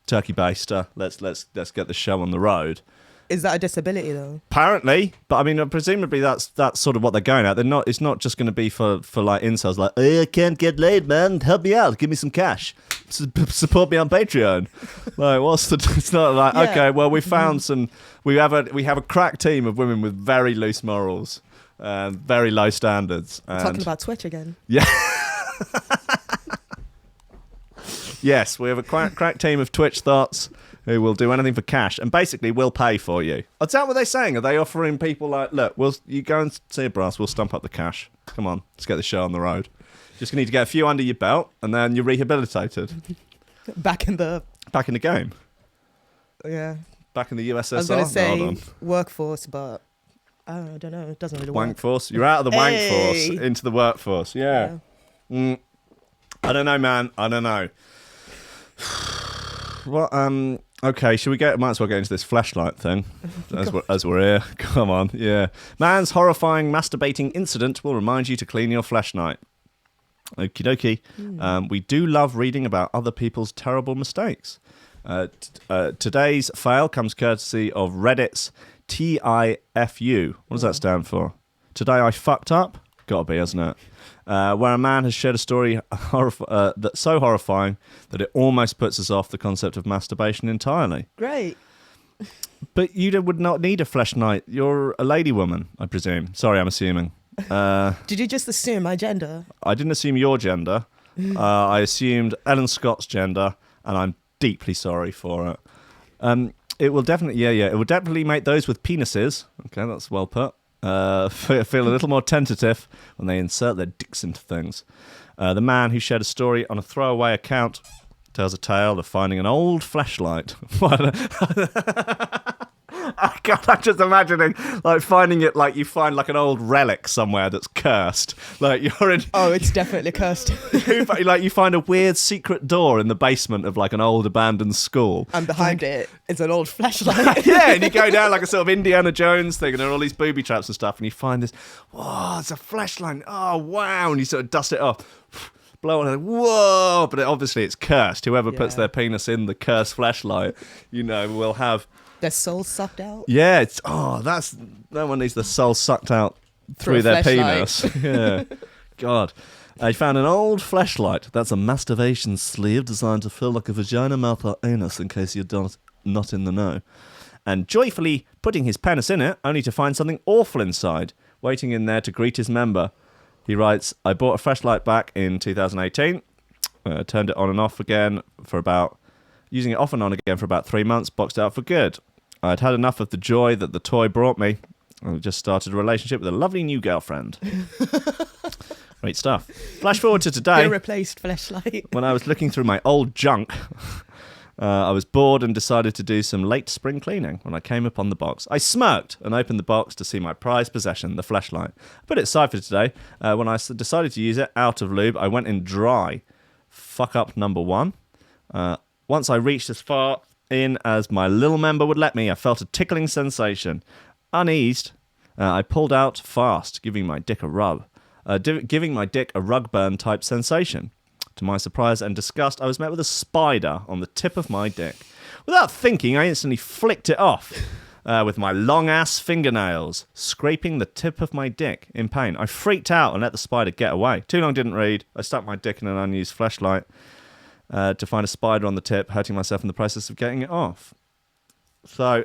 turkey baster. Let's get the show on the road. Is that a disability though? Apparently, but I mean, presumably that's sort of what they're going at. They're not. It's not just going to be for like incels. Like, I can't get laid, man. Help me out. Give me some cash. Support me on Patreon. Like, what's the? It's not like okay. Well, we found some. We have a crack team of women with very loose morals and very low standards. And talking about Twitch again. Yeah. Yes, we have a crack team of Twitch thoughts who will do anything for cash and basically will pay for you. Is that what they're saying? Are they offering people like, look, you go and see a brass, we'll stump up the cash. Come on, let's get the show on the road. Just need to get a few under your belt and then you're rehabilitated. Back in the game. Yeah. Back in the USSR. I was going to say workforce, but I don't know. It doesn't really work. Wank force. You're out of the wank force into the workforce. Yeah. I don't know, man. I don't know. Well, okay, might as well get into this flashlight thing as we're here. Come on, yeah. Man's horrifying masturbating incident will remind you to clean your flashlight. Okie dokie. We do love reading about other people's terrible mistakes. Today's fail comes courtesy of Reddit's TIFU. What does that stand for? Today I fucked up? Gotta be, hasn't it? Where a man has shared a story that's so horrifying that it almost puts us off the concept of masturbation entirely. Great. But you would not need a fleshlight. You're a lady woman, I presume. Sorry, I'm assuming. Did you just assume my gender? I didn't assume your gender. I assumed Ellen Scott's gender, and I'm deeply sorry for it. It will definitely, it will definitely make those with penises. Okay, that's well put. Feel a little more tentative when they insert their dicks into things. The man who shared a story on a throwaway account tells a tale of finding an old flashlight. God, I'm just imagining like finding it like you find like an old relic somewhere that's cursed. Like you're in. Oh, it's definitely cursed. Like you find a weird secret door in the basement of like an old abandoned school, and behind it is an old flashlight. Yeah, and you go down like a sort of Indiana Jones thing, and there are all these booby traps and stuff, and you find this. Whoa, it's a flashlight. Oh wow, and you sort of dust it off. blow on it. Whoa! But obviously it's cursed. Whoever puts their penis in the cursed fleshlight, will have their soul sucked out. Yeah, no one needs the soul sucked out through their penis. Yeah, God. I found an old fleshlight. That's a masturbation sleeve designed to feel like a vagina, mouth, or anus, in case you're not in the know. And joyfully putting his penis in it, only to find something awful inside, waiting in there to greet his member. He writes, I bought a fleshlight back in 2018, turned it on and off again using it off and on again for about 3 months, boxed it out for good. I'd had enough of the joy that the toy brought me. I just started a relationship with a lovely new girlfriend. Great stuff. Flash forward to today. Replaced fleshlight. When I was looking through my old junk, I was bored and decided to do some late spring cleaning. When I came upon the box, I smirked and opened the box to see my prized possession, the fleshlight. I put it aside for today. When I decided to use it out of lube, I went in dry. Fuck up number one. Once I reached as far in as my little member would let me, I felt a tickling sensation. Uneased, I pulled out fast, giving my dick a rub. Giving my dick a rug burn type sensation. To my surprise and disgust, I was met with a spider on the tip of my dick. Without thinking, I instantly flicked it off with my long-ass fingernails, scraping the tip of my dick in pain. I freaked out and let the spider get away. Too long didn't read. I stuck my dick in an unused fleshlight to find a spider on the tip, hurting myself in the process of getting it off. So,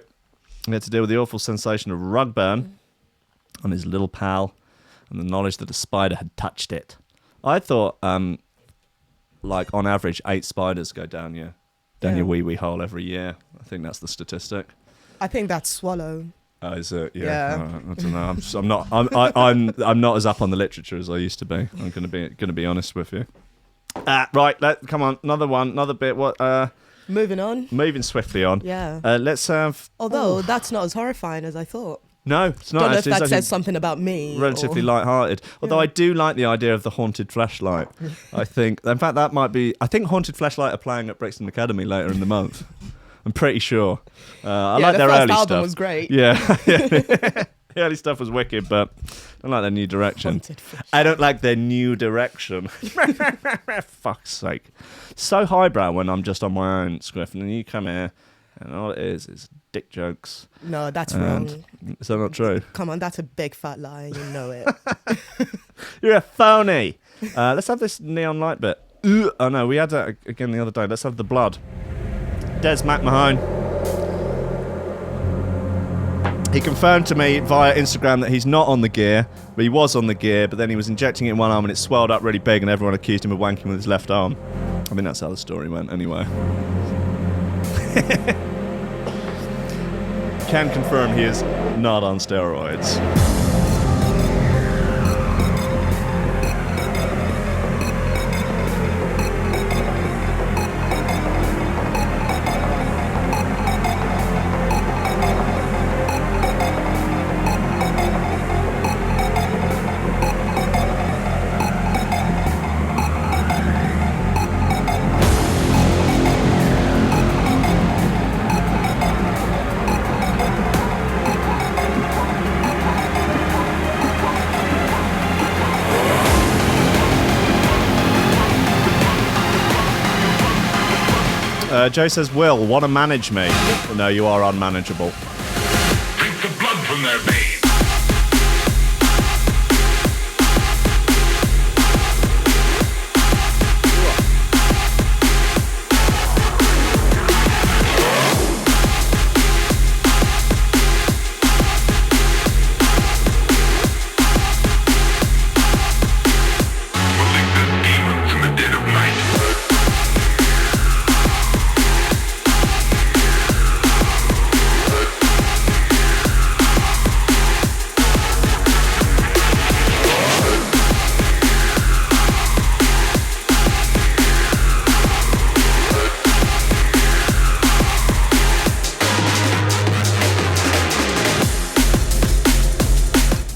I had to deal with the awful sensation of rug burn on his little pal and the knowledge that a spider had touched it. I thought, on average, 8 spiders go down your wee-wee hole every year. I think that's the statistic. I think that's swallow. Oh, is it? Yeah. I don't know. I'm not as up on the literature as I used to be. I'm going to be honest with you. Right. Come on. Another one. Another bit. What? Moving on. Moving swiftly on. Yeah. Let's have. Although that's not as horrifying as I thought. No, it's not. Don't know if that says something about me. Relatively light-hearted. Although I do like the idea of the haunted fleshlight. I think, in fact, that might be. I think haunted fleshlight are playing at Brixton Academy later in the month. I'm pretty sure. I like their early stuff. The first album was great. Yeah. The early stuff was wicked, but I don't like their new direction. I don't like their new direction. Fuck's sake. So highbrow when I'm just on my own, Squiff, and then you come here, and all it is dick jokes. No, that's wrong. Is that not true? Come on, that's a big fat lie. You know it. You're a phony. Let's have this neon light bit. Oh no, we had that again the other day. Let's have the blood. Des McMahon. He confirmed to me via Instagram that he's not on the gear, but he was on the gear, but then he was injecting it in one arm and it swelled up really big and everyone accused him of wanking with his left arm. I mean, that's how the story went anyway. Can confirm he is not on steroids. Joe says, Will, want to manage me? No, you are unmanageable. Drink the blood from their veins.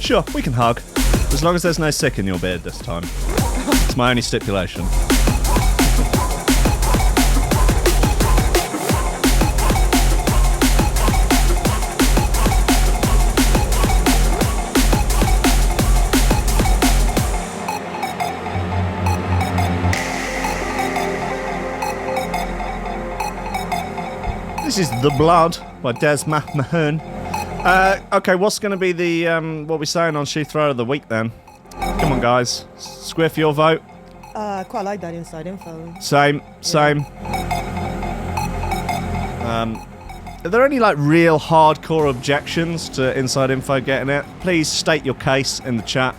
Sure, we can hug. As long as there's no sick in your beard this time. It's my only stipulation. This is The Blood by Des Mahone. Okay, what's going to be the what we're saying on She Thrower of the Week then? Come on, guys. Squiff, your vote. I quite like that inside info. Same. Are there any like real hardcore objections to Inside Info getting it? Please state your case in the chat.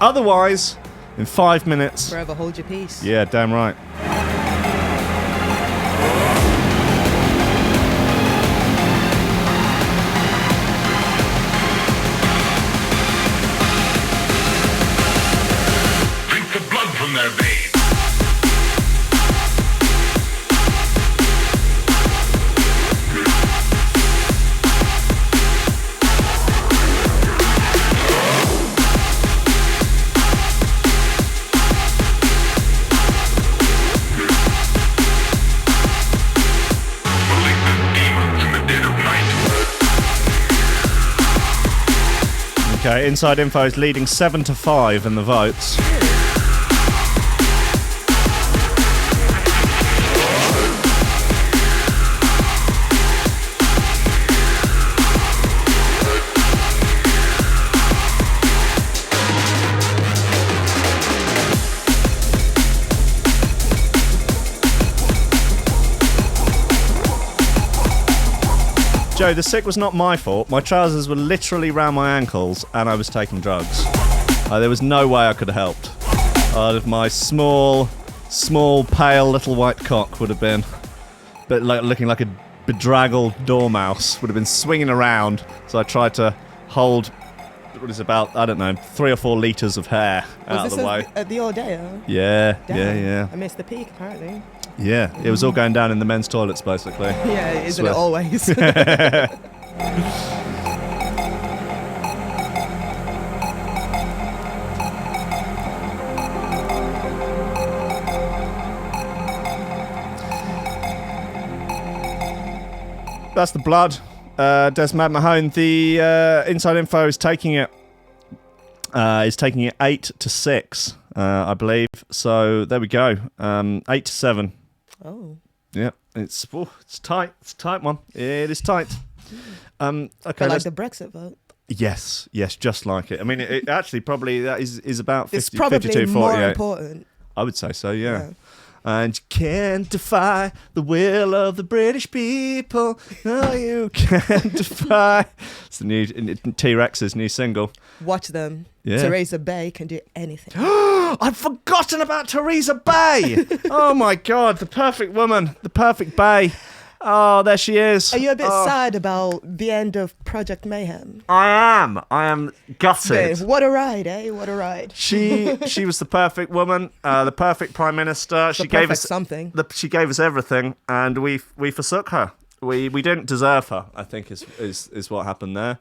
Otherwise, in 5 minutes... Forever hold your peace. Yeah, damn right. Drink the blood from their veins. Okay, Inside Info is leading 7-5 in the votes. Joe, the sick was not my fault. My trousers were literally round my ankles and I was taking drugs. There was no way I could have helped. My small, pale little white cock would have been, but like looking like a bedraggled dormouse, would have been swinging around. So I tried to hold what is about, I don't know, 3 or 4 litres of hair out of the way. At the Ordeo? Yeah, Damn. yeah. I missed the peak, apparently. Yeah, it was all going down in the men's toilets, basically. Yeah, isn't it always? That's The Blood. Des Mahone. The Inside Info is taking it. Is taking it 8-6, I believe. So there we go. 8-7. Oh. Yeah, it's tight. It's a tight one. It is tight. Okay, like the Brexit vote. Yes, just like it. I mean, it actually probably that is about 50, it's probably 52, more 48. important. I would say so, yeah. And you can't defy the will of the British people. No, you can't defy. It's the new T-Rex's new single. Watch them. Yeah. Theresa Bay can do anything. I'd forgotten about Theresa Bay. Oh my God, the perfect woman, the perfect Bay. Oh, there she is. Are you a bit sad about the end of Project Mayhem? I am gutted. Babe, what a ride, eh? What a ride. She was the perfect woman, the perfect prime minister. She gave us something. She gave us everything, and we forsook her. We didn't deserve her, I think is what happened there.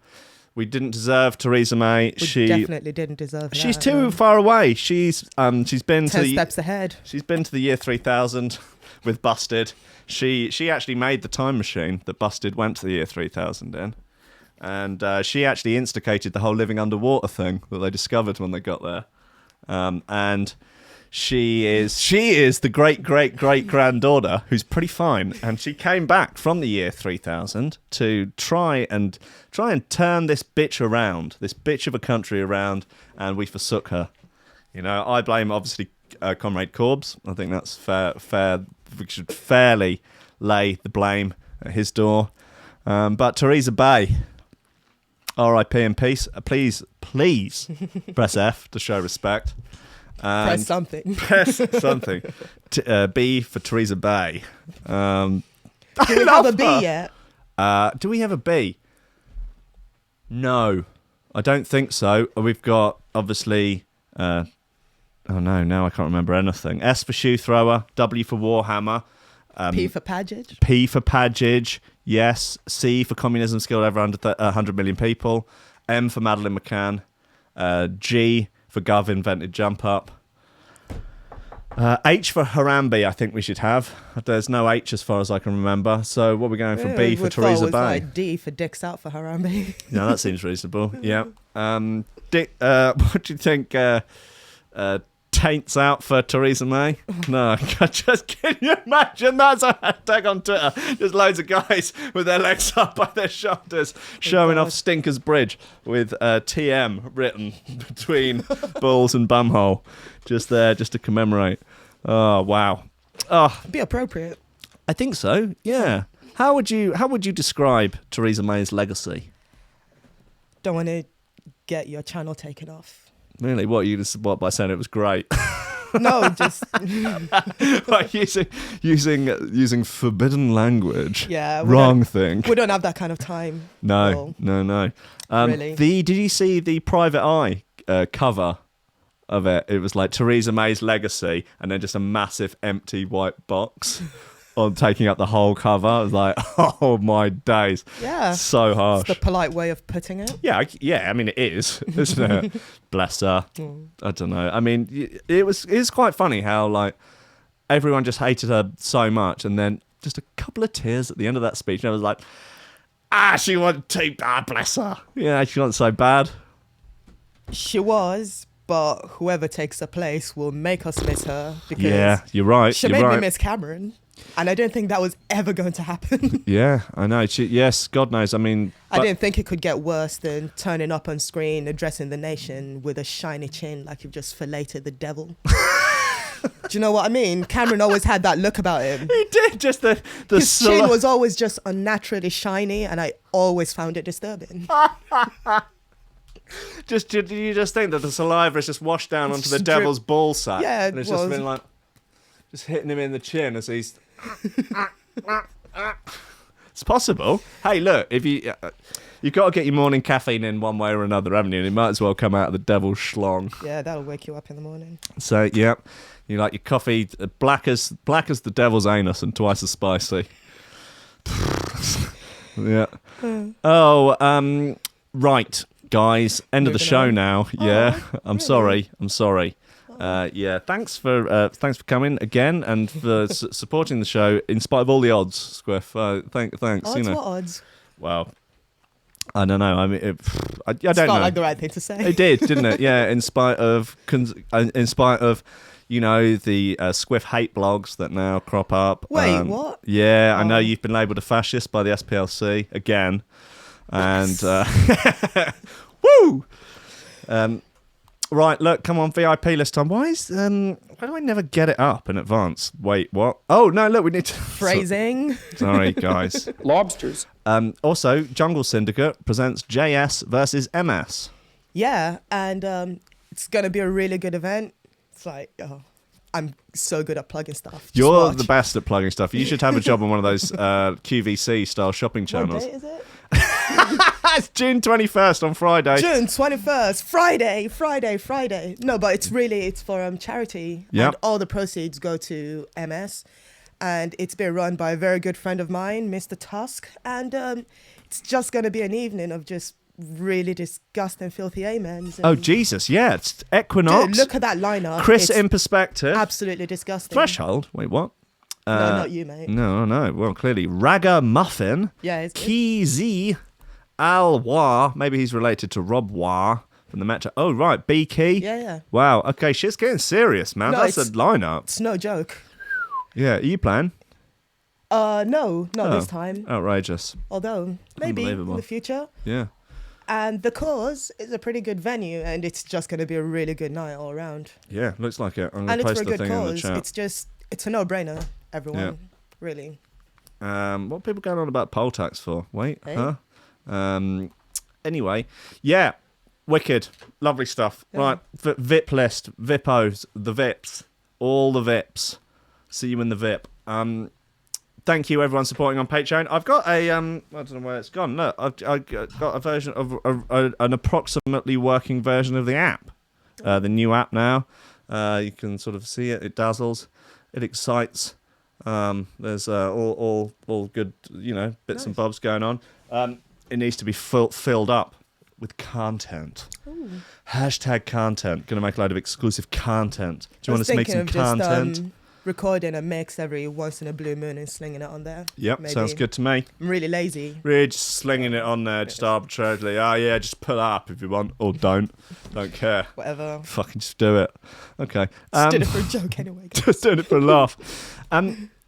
We didn't deserve Theresa May. We definitely didn't deserve her. She's too far away. She's been 10 steps ahead. She's been to the year 3000 with Busted. She actually made the time machine that Busted went to the year 3000 in. And she actually instigated the whole living underwater thing that they discovered when they got there. And she is the great granddaughter who's pretty fine, and she came back from the year 3000 to try and turn this bitch around, this bitch of a country around, and we forsook her. You know, I blame obviously Comrade Corbs. I think that's fair. We should fairly lay the blame at his door. But Theresa Bay, R.I.P. in peace. Please press F to show respect. Press something. Press something. B for Theresa Bay. Do we have a B yet? Do we have a B? No, I don't think so. We've got, obviously... oh no, now I can't remember anything. S for Shoe Thrower. W for Warhammer. P for Padgage. P for Padgage, yes. C for Communism Skilled Over 100 million people. M for Madeleine McCann. G for Gov Invented Jump Up. H for Harambe, I think we should have. There's no H as far as I can remember. So what are we going for? B for Theresa Bay. Like D for Dicks Out for Harambe. No, that seems reasonable. Yeah. Dick, what do you think? taints out for Theresa May. No, can you imagine that's a hashtag on Twitter? Just loads of guys with their legs up by their shoulders showing off Stinker's Bridge with TM written between balls and bumhole. Just there, just to commemorate. Oh, wow. Oh, be appropriate. I think so, yeah. How would you describe Theresa May's legacy? Don't want to get your channel taken off. Really? What by saying it was great? No, just like using forbidden language. Yeah, wrong thing. We don't have that kind of time. No. Really? Did you see the Private Eye cover of it? It was like Theresa May's legacy, and then just a massive empty white box on taking up the whole cover. I was like, oh my days. Yeah. So harsh. It's the polite way of putting it. Yeah. I mean, it is, isn't it? Bless her. I don't know. I mean, it's quite funny how like everyone just hated her so much, and then just a couple of tears at the end of that speech, and I was like, she wasn't too bad, bless her. Yeah, she wasn't so bad. She was, but whoever takes her place will make us miss her. Because yeah, you're right. She made me miss Cameron. And I don't think that was ever going to happen. Yeah, I know. Yes, God knows. I mean... I didn't think it could get worse than turning up on screen, addressing the nation with a shiny chin like you've just filleted the devil. Do you know what I mean? Cameron always had that look about him. He did. Just his chin was always just unnaturally shiny, and I always found it disturbing. Did you just think that the saliva is just washed down onto the devil's ball sack? Yeah, and it's just been like... Just hitting him in the chin as he's... It's possible. Hey, look, if you've got to get your morning caffeine in one way or another, haven't you? And it might as well come out of the devil's schlong. Yeah, that'll wake you up in the morning. So, yeah, you like your coffee black as the devil's anus and twice as spicy. Yeah. Oh, right, guys, end of the show now. Yeah, I'm sorry. Yeah, thanks for coming again and for supporting the show in spite of all the odds, Squiff. Thanks. Odds? What odds? Well, I don't know. I mean, I don't know. It's not like the right thing to say. It did, didn't it? Yeah, in spite of you know the Squiff hate blogs that now crop up. Wait, what? Yeah, I know you've been labelled a fascist by the SPLC again, and woo. Right, look, come on, VIP list time. Why do I never get it up in advance? Wait, what? Oh, no, look, we need to... Phrasing. Sorry, guys. Lobsters. Also, Jungle Syndicate presents JS versus MS. Yeah, and it's going to be a really good event. It's like, I'm so good at plugging stuff. You're the best at plugging stuff. You should have a job on one of those QVC-style shopping channels. What date is it? It's June 21st on Friday. June 21st, Friday. No, but it's for charity. Yep. And all the proceeds go to MS. And it's been run by a very good friend of mine, Mr. Tusk. And it's just going to be an evening of just really disgusting, filthy amens. Oh, Jesus, yeah. It's Equinox. Dude, look at that lineup. Chris in Perspective. Absolutely disgusting. Threshold. Wait, what? No, not you, mate. No. Well, clearly. Ragga Muffin. Yeah, it's Key Al War. Maybe he's related to Rob War from the Metro. Oh, right. B Key. Yeah. Wow. Okay, shit's getting serious, man. That's a lineup. It's no joke. Yeah. Are you playing? No, not this time. Outrageous. Although, maybe in the future. Yeah. And The Cause is a pretty good venue, and it's just going to be a really good night all around. Yeah, looks like it. I'm going to post the thing in the chat. It's a no-brainer, everyone, really. What are people going on about poll tax for? Wait, huh? Anyway, yeah, wicked. Lovely stuff. Yeah. Right, VIP list, VIPos, the VIPs, all the VIPs. See you in the VIP. Thank you, everyone, supporting on Patreon. I've got a, I don't know where it's gone. Look, I've got a version of an approximately working version of the app. The new app now. You can sort of see it. It dazzles. It excites. There's all good, bits and bobs going on. It needs to be filled up with content. Ooh. #content. Going to make a load of exclusive content. Do you want us to make some content? recording a mix every once in a blue moon and slinging it on there. Yep, maybe. sounds good to me. I'm really lazy. Really just slinging it on there, just arbitrarily. Oh, yeah, just pull it up if you want, or don't. Don't care. Whatever. Fucking just do it. Okay. Just did it for a joke anyway. Just doing it for a laugh.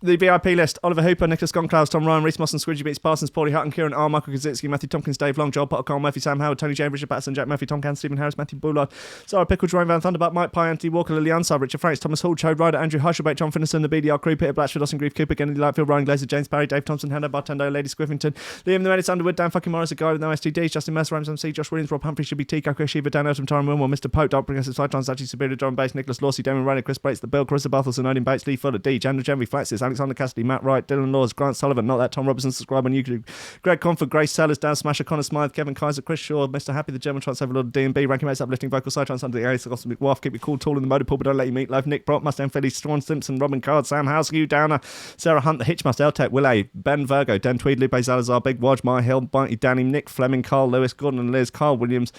The VIP list: Oliver Hooper, Nicolas Goncalves, Tom Ryan, Reece Mosson, Squidgy Beats, Parsons, Pauly Hutton, Ciarán R, Michael Kedzierski, Matthew Tomkins, Dave Long, Joel Potter, Colm Murphy, Sam Howard, Tony James, Richard Patterson, Jack Murphy, Tomkins, Stephen Harris, Matthieu Boulard, Zara Pickle, Jeroen Van Thunderbutt, Mike Pye, Anthony Walker, Lily Unsub, Richard Franks, Thomas Hall, Chode Ryder, Andrew Heichelbech, John Finison, the BDR Crew, Peter Blatchford, Austin Grief, Cooper, Gennady Lightfield, Ryan Glazer, James Barry, Dave Thompson, Hendo Bartendo, Lady Squiffington, Liam the Menace Underwood, Dan fucking Morris, a guy with no STD, Justin Mercer, Rams MC, Josh Williams, Rob Humphrey, Shibby T, Coco Shiva, Dan Elton, Taran Wilmore, Mr. Pope, Dark Progressive Side Transactions, Superior John Bass, Nicolas Lorcy, Dameon Rayner, Kris Breaks, The Bill, Karissa Barthelson, Odin Bates, Lee Fuller, D, Jandra Jenry, Flaxis, Alexander Cassidy, Matt Wright, Dylan Laws, Grant Sullivan, Not That Tom Robertson, subscribe on YouTube, Greg Conford, Grace Sellers, Dan Smasher, Connor Smythe, Kevin Kaiser, Chris Shaw, Mr. Happy, the German Trans Overlord, D&B, Ranking Mates, Uplifting Vocal, Side Trans Under the Ace, Gossip Waff, Keep It Cool, Tall in the Motor Pool, But Don't Let You Meet Love, Nick Brock, Mustang Philly, Strawn Simpson, Robin Card, Sam House, Hugh Downer, Sarah Hunt, The Hitchmaster, Eltec, Will A, Ben Virgo, Den Tweed, Lupe Salazar, Big Wodge, My Hill, Mighty Danny, Nick Fleming, Carl Lewis, Gordon and Liz, Carl Williams,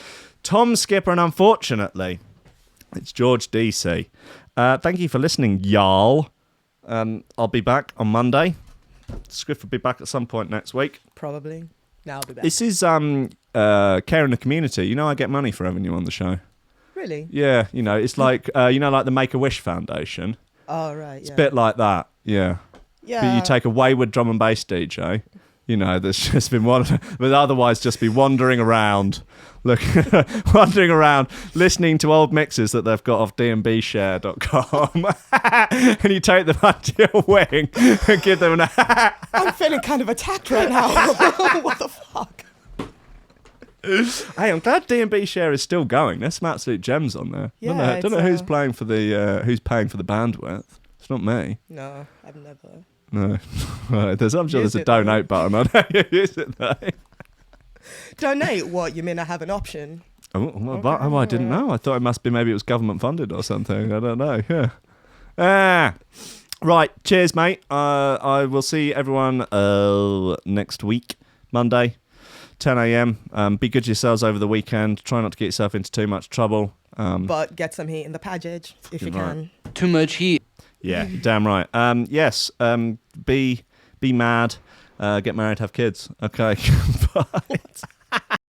Tom Skipper, and unfortunately, it's George DC. Thank you for listening, y'all. I'll be back on Monday. Scriff will be back at some point next week. Probably. Now I'll be back. This is care in the community. You know, I get money for having you on the show. Really? Yeah, you know, it's like like the Make-A-Wish Foundation. Oh, right. It's a bit like that. Yeah. Yeah. But you take a wayward drum and bass DJ, that's just been but otherwise just be wandering around, wandering around, listening to old mixes that they've got off dmbshare.com, and you take them under your wing and give them an. I'm feeling kind of attacked right now. What the fuck? Hey, I'm glad D&B Share is still going. There's some absolute gems on there. Yeah, I don't know who's playing for who's paying for the bandwidth. It's not me. No, I've never. No, right, I'm sure there's a donate button on it. Use it though. Donate? What? You mean I have an option? I didn't know. I thought maybe it was government funded or something. I don't know. Yeah. Right. Cheers, mate. I will see everyone next week, Monday, 10 a.m. Be good to yourselves over the weekend. Try not to get yourself into too much trouble. But get some heat in the package if you can. Too much heat. Yeah, damn right. Yes. Be mad. Get married. Have kids. Okay. Bye.